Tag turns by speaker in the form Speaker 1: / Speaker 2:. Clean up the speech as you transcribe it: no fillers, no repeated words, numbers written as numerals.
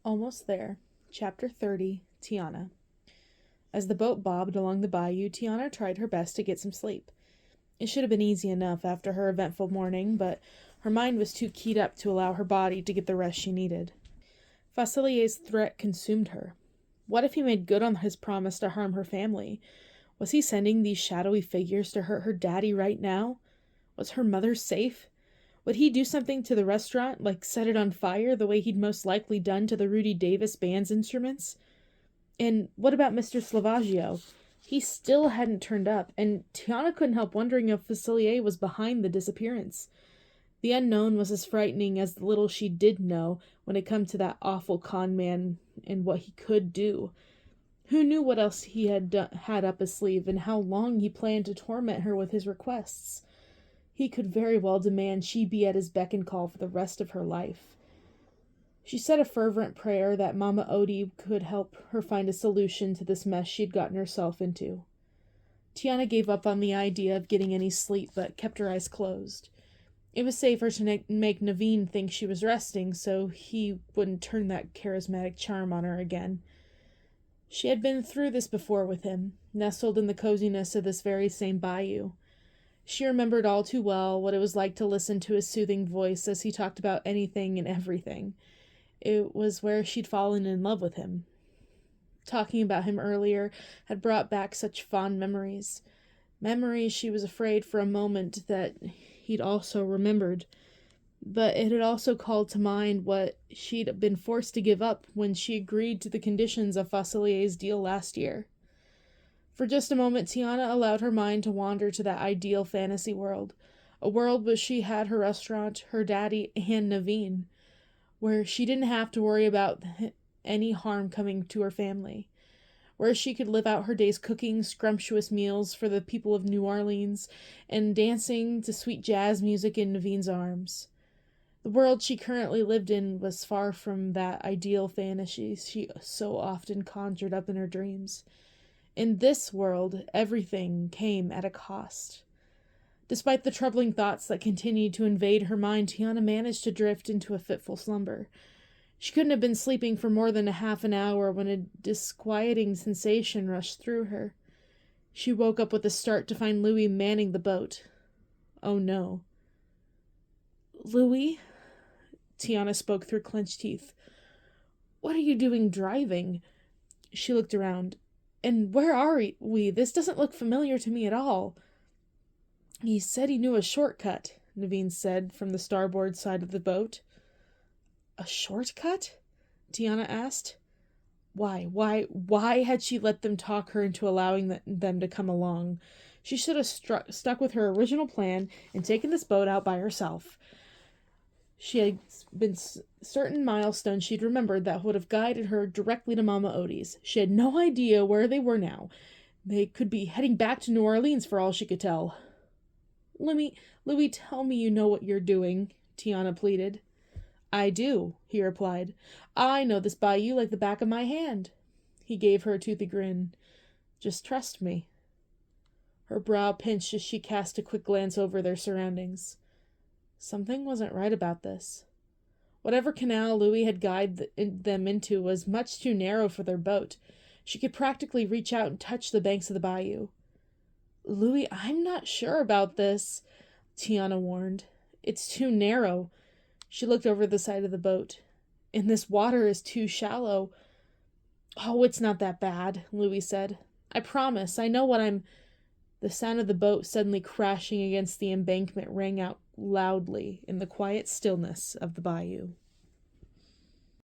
Speaker 1: Almost there. Chapter 30, Tiana. As the boat bobbed along the bayou, Tiana tried her best to get some sleep. It should have been easy enough after her eventful morning, but her mind was too keyed up to allow her body to get the rest she needed. Facilier's threat consumed her. What if he made good on his promise to harm her family? Was he sending these shadowy figures to hurt her daddy right now? Was her mother safe? Would he do something to the restaurant, like set it on fire the way he'd most likely done to the Rudy Davis band's instruments? And what about Mr. Slavaggio? He still hadn't turned up, and Tiana couldn't help wondering if Facilier was behind the disappearance. The unknown was as frightening as the little she did know when it come to that awful con man and what he could do. Who knew what else he had up his sleeve and how long he planned to torment her with his requests? He could very well demand she be at his beck and call for the rest of her life. She said a fervent prayer that Mama Odie could help her find a solution to this mess she'd gotten herself into. Tiana gave up on the idea of getting any sleep, but kept her eyes closed. It was safer to make Naveen think she was resting, so he wouldn't turn that charismatic charm on her again. She had been through this before with him, nestled in the coziness of this very same bayou. She remembered all too well what it was like to listen to his soothing voice as he talked about anything and everything. It was where she'd fallen in love with him. Talking about him earlier had brought back such fond memories. Memories she was afraid for a moment that he'd also remembered. But it had also called to mind what she'd been forced to give up when she agreed to the conditions of Facilier's deal last year. For just a moment, Tiana allowed her mind to wander to that ideal fantasy world, a world where she had her restaurant, her daddy, and Naveen, where she didn't have to worry about any harm coming to her family, where she could live out her days cooking scrumptious meals for the people of New Orleans and dancing to sweet jazz music in Naveen's arms. The world she currently lived in was far from that ideal fantasy she so often conjured up in her dreams. In this world, everything came at a cost. Despite the troubling thoughts that continued to invade her mind, Tiana managed to drift into a fitful slumber. She couldn't have been sleeping for more than a half an hour when a disquieting sensation rushed through her. She woke up with a start to find Louis manning the boat. Oh no. Louis? Tiana spoke through clenched teeth. What are you doing driving? She looked around. And where are we? This doesn't look familiar to me at all. He said he knew a shortcut, Naveen said from the starboard side of the boat. A shortcut? Tiana asked. Why had she let them talk her into allowing them to come along? She should have stuck with her original plan and taken this boat out by herself. She had been certain milestones she'd remembered that would have guided her directly to Mama Odie's. She had no idea where they were now. They could be heading back to New Orleans for all she could tell. Louis, tell me you know what you're doing, Tiana pleaded. I do, he replied. I know this bayou like the back of my hand. He gave her a toothy grin. Just trust me. Her brow pinched as she cast a quick glance over their surroundings. Something wasn't right about this. Whatever canal Louis had guided them into was much too narrow for their boat. She could practically reach out and touch the banks of the bayou. Louis, I'm not sure about this, Tiana warned. It's too narrow. She looked over the side of the boat. And this water is too shallow. Oh, it's not that bad, Louis said. I promise, I know what I'm... The sound of the boat suddenly crashing against the embankment rang out loudly in the quiet stillness of the bayou.